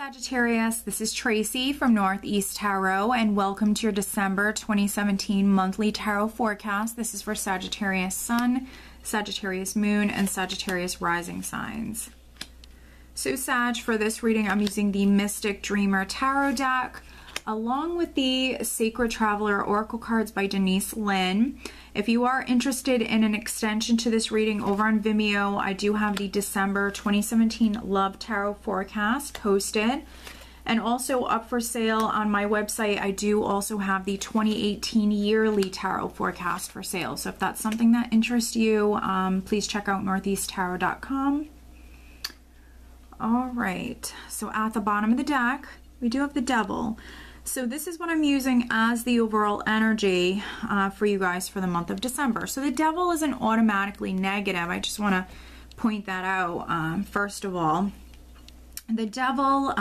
Sagittarius, this is Tracy from Northeast Tarot, and welcome to your December 2017 monthly tarot forecast. This is for Sagittarius Sun, Sagittarius Moon, and Sagittarius Rising signs. So Sag, for this reading, I'm using the Mystic Dreamer Tarot deck, along with the Sacred Traveler Oracle cards by Denise Lin. If you are interested in an extension to this reading over on Vimeo, I do have the December 2017 Love Tarot forecast posted. And also up for sale on my website, I do also have the 2018 yearly tarot forecast for sale. So if that's something that interests you, please check out northeasttarot.com. All right, so at the bottom of the deck, we do have the Devil. So this is what I'm using as the overall energy for you guys for the month of December. So the Devil isn't automatically negative. I just want to point that out first of all. The Devil,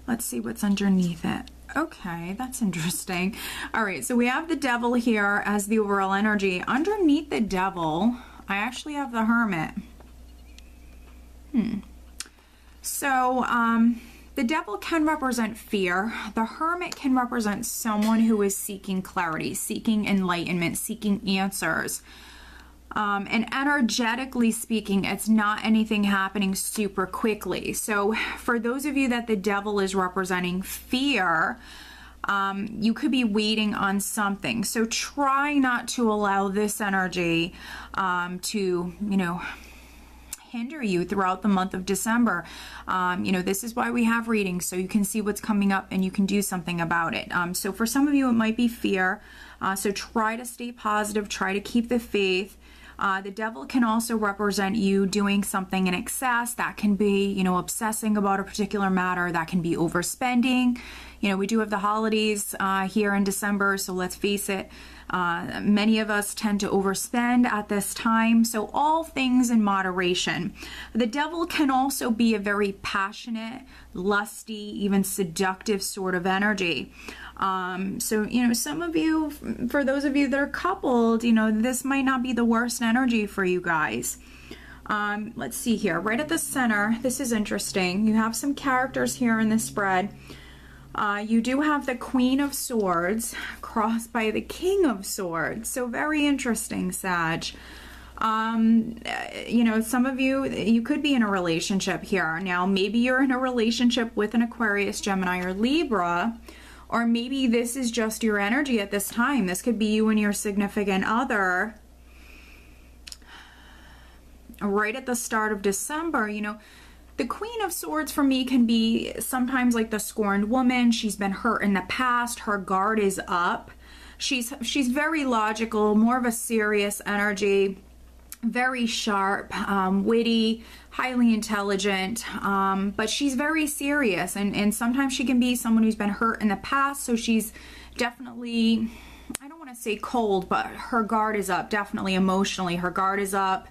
let's see what's underneath it. Okay, that's interesting. All right, so we have the Devil here as the overall energy. Underneath the Devil, I actually have the Hermit. So, the Devil can represent fear. The Hermit can represent someone who is seeking clarity, seeking enlightenment, seeking answers. And energetically speaking, it's not anything happening super quickly. So for those of you that the Devil is representing fear, you could be waiting on something. So try not to allow this energy to, hinder you throughout the month of December. This is why we have readings, so you can see what's coming up and you can do something about it. So for some of you, it might be fear. So try to stay positive, try to keep the faith. The Devil can also represent you doing something in excess. That can be, obsessing about a particular matter. That can be overspending. We do have the holidays here in December, so let's face it, many of us tend to overspend at this time, so all things in moderation. The Devil can also be a very passionate, lusty, even seductive sort of energy. So, some of you, for those of you that are coupled, this might not be the worst energy for you guys. Let's see here, right at the center, this is interesting. You have some characters here in the spread. You do have the Queen of Swords crossed by the King of Swords. So very interesting, Sag. Some of you could be in a relationship here. Now, maybe you're in a relationship with an Aquarius, Gemini, or Libra, or maybe this is just your energy at this time. This could be you and your significant other. Right at the start of December, the Queen of Swords for me can be sometimes like the scorned woman. She's been hurt in the past. Her guard is up. She's very logical, more of a serious energy, very sharp, witty, highly intelligent, but she's very serious. And sometimes she can be someone who's been hurt in the past. So she's definitely, I don't want to say cold, but her guard is up. Definitely emotionally, her guard is up.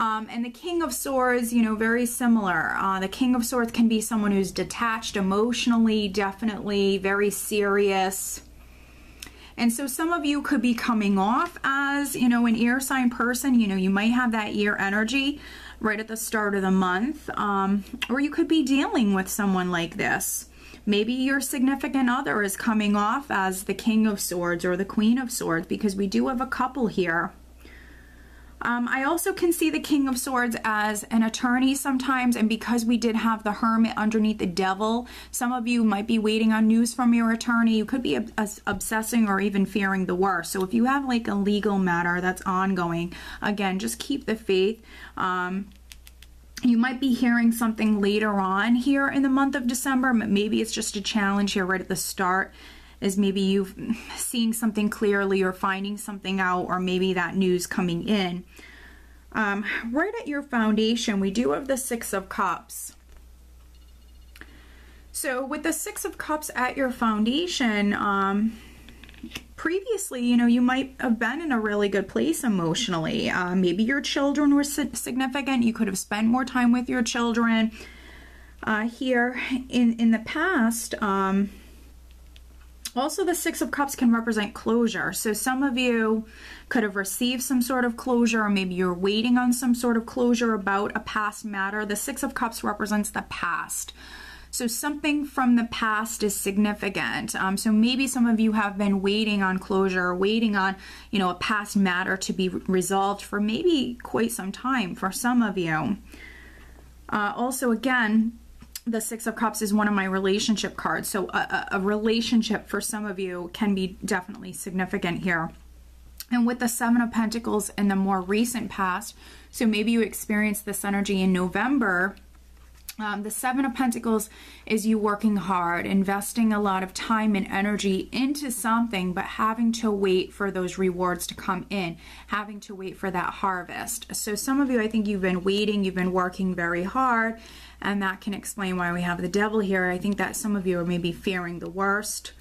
And the King of Swords, very similar. The King of Swords can be someone who's detached emotionally, definitely very serious. And so some of you could be coming off as, an air sign person. You might have that air energy right at the start of the month. Or you could be dealing with someone like this. Maybe your significant other is coming off as the King of Swords or the Queen of Swords, because we do have a couple here. I also can see the King of Swords as an attorney sometimes, and because we did have the Hermit underneath the Devil, some of you might be waiting on news from your attorney. You could be obsessing or even fearing the worst. So if you have like a legal matter that's ongoing, again, just keep the faith. You might be hearing something later on here in the month of December, but maybe it's just a challenge here right at the start. Is maybe you seeing something clearly or finding something out, or maybe that news coming in. Right at your foundation, we do have the Six of Cups. So with the Six of Cups at your foundation, previously, you might have been in a really good place emotionally. Maybe your children were significant. You could have spent more time with your children. Here in the past, Also, the Six of Cups can represent closure. So some of you could have received some sort of closure, or maybe you're waiting on some sort of closure about a past matter. The Six of Cups represents the past. So something from the past is significant. So maybe some of you have been waiting on closure, waiting on, you know, a past matter to be resolved for maybe quite some time for some of you. Also, again, the Six of Cups is one of my relationship cards. So a relationship for some of you can be definitely significant here. And with the Seven of Pentacles in the more recent past, so maybe you experienced this energy in November. The Seven of Pentacles is you working hard, investing a lot of time and energy into something, but having to wait for those rewards to come in, having to wait for that harvest. So some of you, I think you've been waiting, you've been working very hard, and that can explain why we have the Devil here. I think that some of you are maybe fearing the worst.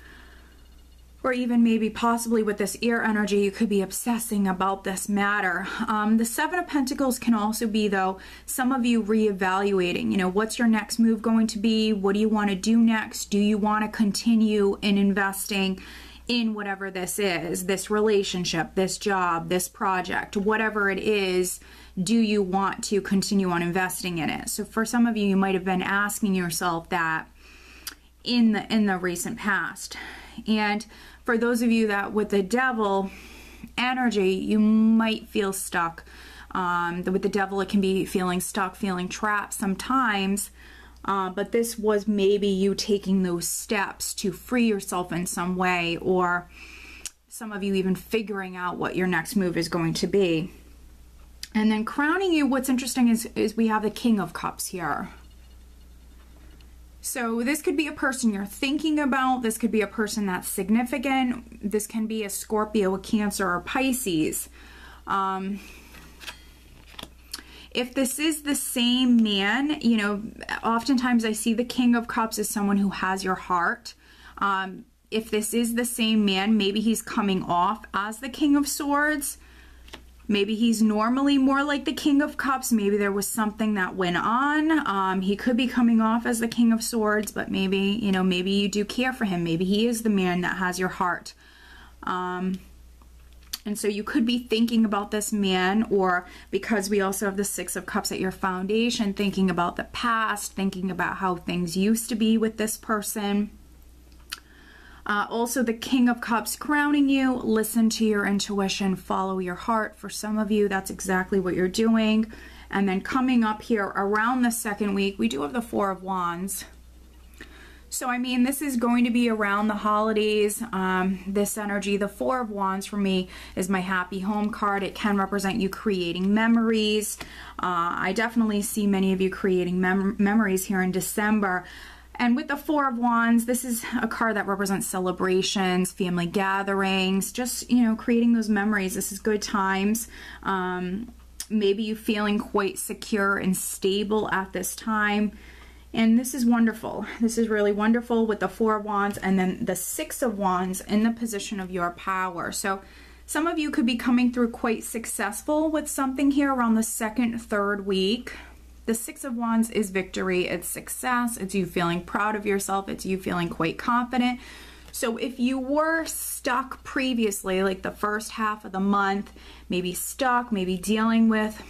Or even maybe possibly with this ear energy, you could be obsessing about this matter. The Seven of Pentacles can also be, though, some of you reevaluating, you know, what's your next move going to be? What do you want to do next? Do you want to continue in investing in whatever this is, this relationship, this job, this project, whatever it is? Do you want to continue on investing in it? So for some of you, you might have been asking yourself that in the recent past. And for those of you that with the Devil energy, you might feel stuck. With the Devil, it can be feeling stuck, feeling trapped sometimes. But this was maybe you taking those steps to free yourself in some way, or some of you even figuring out what your next move is going to be. And then crowning you, what's interesting is we have the King of Cups here. So this could be a person you're thinking about. This could be a person that's significant. This can be a Scorpio, a Cancer, or Pisces. If this is the same man, you know, oftentimes I see the King of Cups as someone who has your heart. If this is the same man, maybe he's coming off as the King of Swords. Maybe he's normally more like the King of Cups. Maybe there was something that went on. He could be coming off as the King of Swords, but maybe, you know, maybe you do care for him. Maybe he is the man that has your heart. And so you could be thinking about this man, or because we also have the Six of Cups at your foundation, thinking about the past, thinking about how things used to be with this person. Also, the King of Cups crowning you. Listen to your intuition, follow your heart. For some of you, that's exactly what you're doing. And then coming up here around the second week, we do have the Four of Wands. So, I mean, this is going to be around the holidays, this energy. The Four of Wands for me is my happy home card. It can represent you creating memories. I definitely see many of you creating memories here in December. And with the Four of Wands, this is a card that represents celebrations, family gatherings, just, you know, creating those memories. This is good times. Maybe you feeling quite secure and stable at this time. And this is wonderful. This is really wonderful with the Four of Wands and then the Six of Wands in the position of your power. So some of you could be coming through quite successful with something here around the second, third week. The Six of Wands is victory, it's success, it's you feeling proud of yourself, it's you feeling quite confident. So if you were stuck previously, like the first half of the month, maybe stuck, maybe dealing with,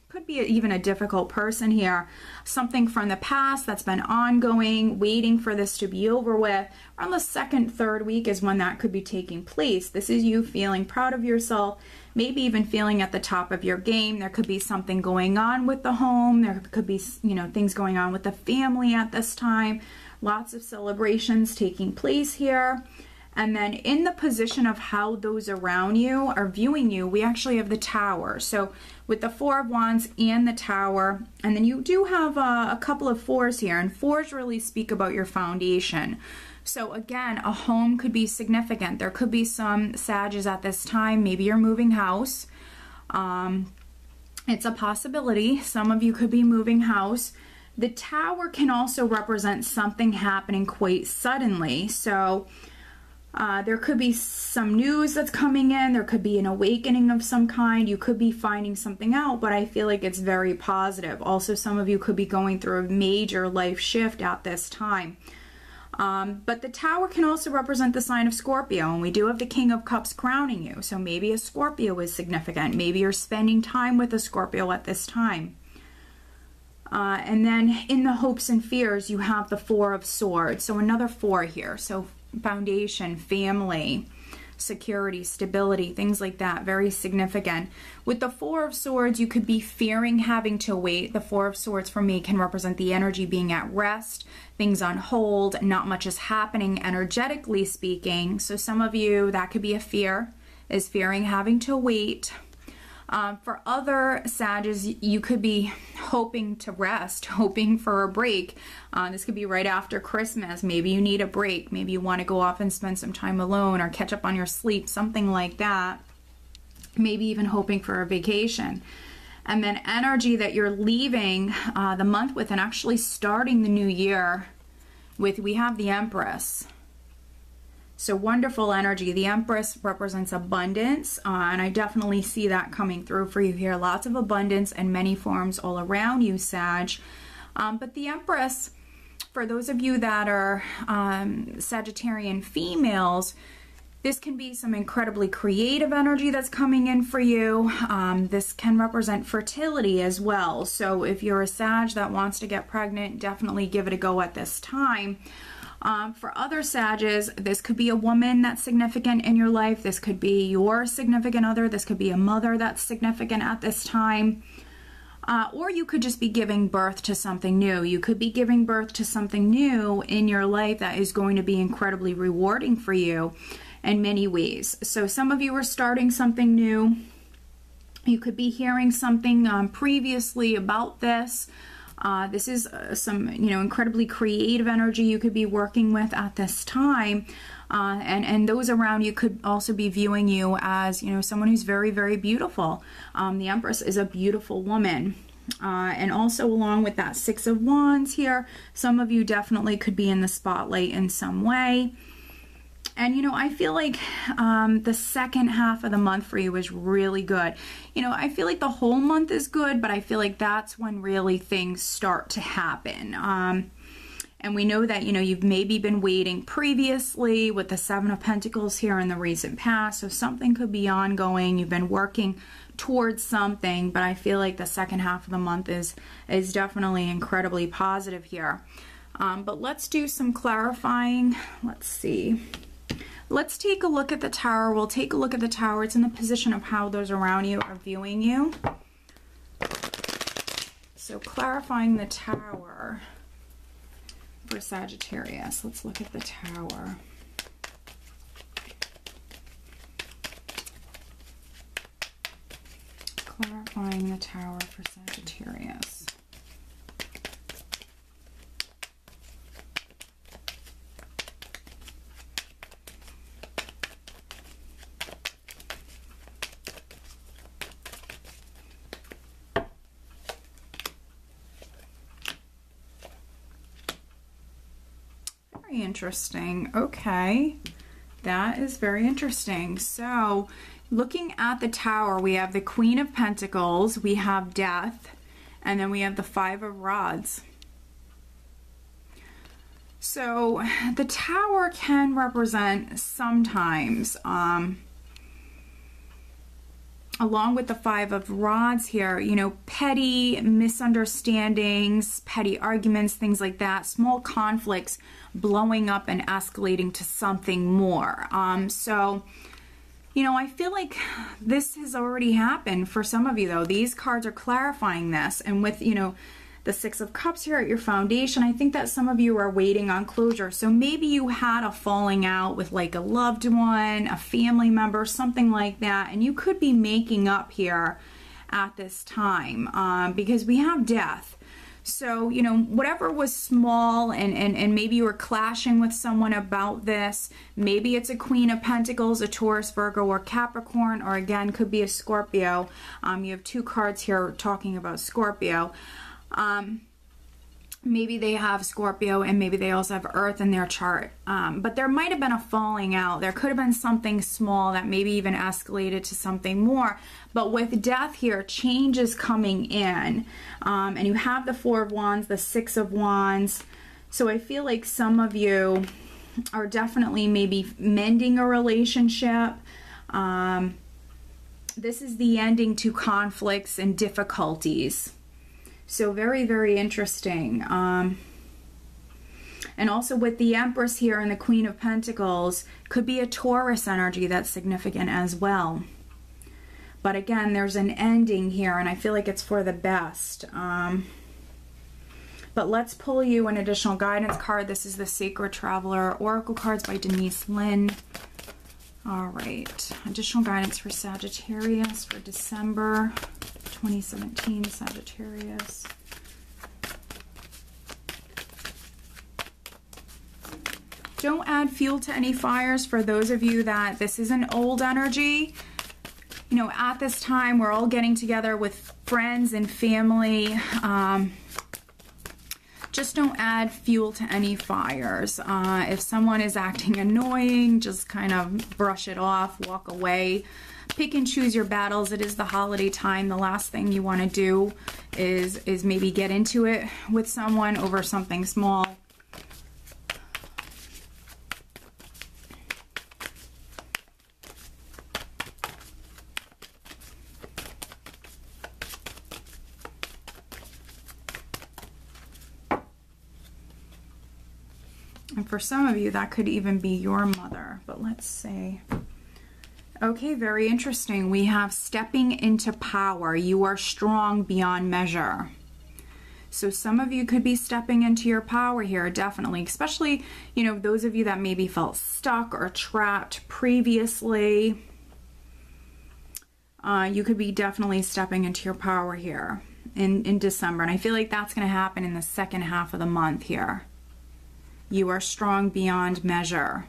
could be even a difficult person here, something from the past that's been ongoing, waiting for this to be over with, around the second, third week is when that could be taking place. This is you feeling proud of yourself, maybe even feeling at the top of your game. There could be something going on with the home. There could be, you know, things going on with the family at this time. Lots of celebrations taking place here. And then in the position of how those around you are viewing you, we actually have the Tower. So with the Four of Wands and the Tower, and then you do have a couple of fours here, and fours really speak about your foundation. So again, a home could be significant. There could be some Sages at this time. Maybe you're moving house. It's a possibility. Some of you could be moving house. The Tower can also represent something happening quite suddenly. So there could be some news that's coming in. There could be an awakening of some kind. You could be finding something out, but I feel like it's very positive. Also, some of you could be going through a major life shift at this time. But the Tower can also represent the sign of Scorpio, and we do have the King of Cups crowning you. So maybe a Scorpio is significant. Maybe you're spending time with a Scorpio at this time. And then in the hopes and fears, you have the Four of Swords. So another four here. So foundation, family, security, stability, things like that. Very significant. With the Four of Swords, you could be fearing having to wait. The Four of Swords for me can represent the energy being at rest, things on hold, not much is happening energetically speaking. So some of you, that could be a fear, is fearing having to wait. For other Sages, you could be hoping to rest, hoping for a break. This could be right after Christmas. Maybe you need a break. Maybe you want to go off and spend some time alone or catch up on your sleep, something like that. Maybe even hoping for a vacation. And then energy that you're leaving the month with and actually starting the new year with, we have the Empress. So wonderful energy. The Empress represents abundance, and I definitely see that coming through for you here. Lots of abundance in many forms all around you, Sag. But the Empress, for those of you that are Sagittarian females, this can be some incredibly creative energy that's coming in for you. This can represent fertility as well. So if you're a Sag that wants to get pregnant, definitely give it a go at this time. For other Sages, this could be a woman that's significant in your life. This could be your significant other. This could be a mother that's significant at this time. Or you could just be giving birth to something new. You could be giving birth to something new in your life that is going to be incredibly rewarding for you in many ways. So some of you are starting something new. You could be hearing something previously about this. This is some, incredibly creative energy you could be working with at this time. And those around you could also be viewing you as, someone who's very, very beautiful. The Empress is a beautiful woman. And also along with that Six of Wands here, some of you definitely could be in the spotlight in some way. And, I feel like the second half of the month for you is really good. I feel like the whole month is good, but I feel like that's when really things start to happen. And we know that, you've maybe been waiting previously with the Seven of Pentacles here in the recent past. So something could be ongoing. You've been working towards something, but I feel like the second half of the month is definitely incredibly positive here. But let's do some clarifying. Let's see. Let's take a look at the Tower. We'll take a look at the Tower. It's in the position of how those around you are viewing you. So clarifying the Tower for Sagittarius. Let's look at the Tower. Clarifying the Tower for Sagittarius. Interesting. Okay, that is very interesting. So looking at the Tower, we have the Queen of Pentacles, we have Death, and then we have the Five of Rods. So the Tower can represent sometimes along with the Five of Rods here, petty misunderstandings, petty arguments, things like that, small conflicts blowing up and escalating to something more. So, I feel like this has already happened for some of you, though. These cards are clarifying this. And with, the Six of Cups here at your foundation, I think that some of you are waiting on closure. So maybe you had a falling out with like a loved one, a family member, something like that, and you could be making up here at this time because we have Death. So, whatever was small and maybe you were clashing with someone about this, maybe it's a Queen of Pentacles, a Taurus, Virgo, or Capricorn, or again, could be a Scorpio. You have two cards here talking about Scorpio. Maybe they have Scorpio and maybe they also have Earth in their chart. But there might have been a falling out. There could have been something small that maybe even escalated to something more. But with Death here, change is coming in. And you have the Four of Wands, the Six of Wands. So I feel like some of you are definitely maybe mending a relationship. This is the ending to conflicts and difficulties. So very, very interesting. And also with the Empress here and the Queen of Pentacles, could be a Taurus energy that's significant as well. But again, there's an ending here, and I feel like it's for the best. But let's pull you an additional guidance card. This is the Sacred Traveler Oracle cards by Denise Lynn. All right, additional guidance for Sagittarius for December 2017, Sagittarius. Don't add fuel to any fires for those of you that this is an old energy. You know, at this time, we're all getting together with friends and family. Just don't add fuel to any fires. If someone is acting annoying, just kind of brush it off, walk away. Pick and choose your battles. It is the holiday time. The last thing you want to do is maybe get into it with someone over something small. And for some of you, that could even be your mother. But let's see. Okay, very interesting. We have stepping into power. You are strong beyond measure. So some of you could be stepping into your power here, definitely. Especially, you know, those of you that maybe felt stuck or trapped previously. You could be definitely stepping into your power here in December. And I feel like that's going to happen in the second half of the month here. You are strong beyond measure.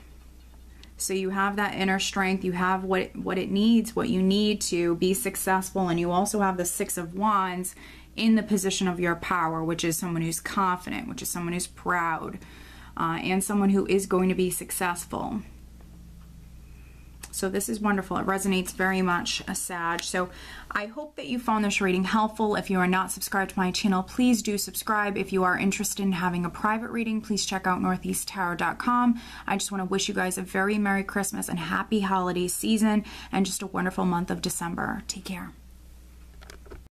So you have that inner strength. You have what it needs, what you need to be successful. And you also have the Six of Wands in the position of your power, which is someone who's confident, which is someone who's proud, and someone who is going to be successful. So this is wonderful. It resonates very much, Sag. So I hope that you found this reading helpful. If you are not subscribed to my channel, please do subscribe. If you are interested in having a private reading, please check out northeasttarot.com. I just want to wish you guys a very Merry Christmas and happy holiday season and just a wonderful month of December. Take care.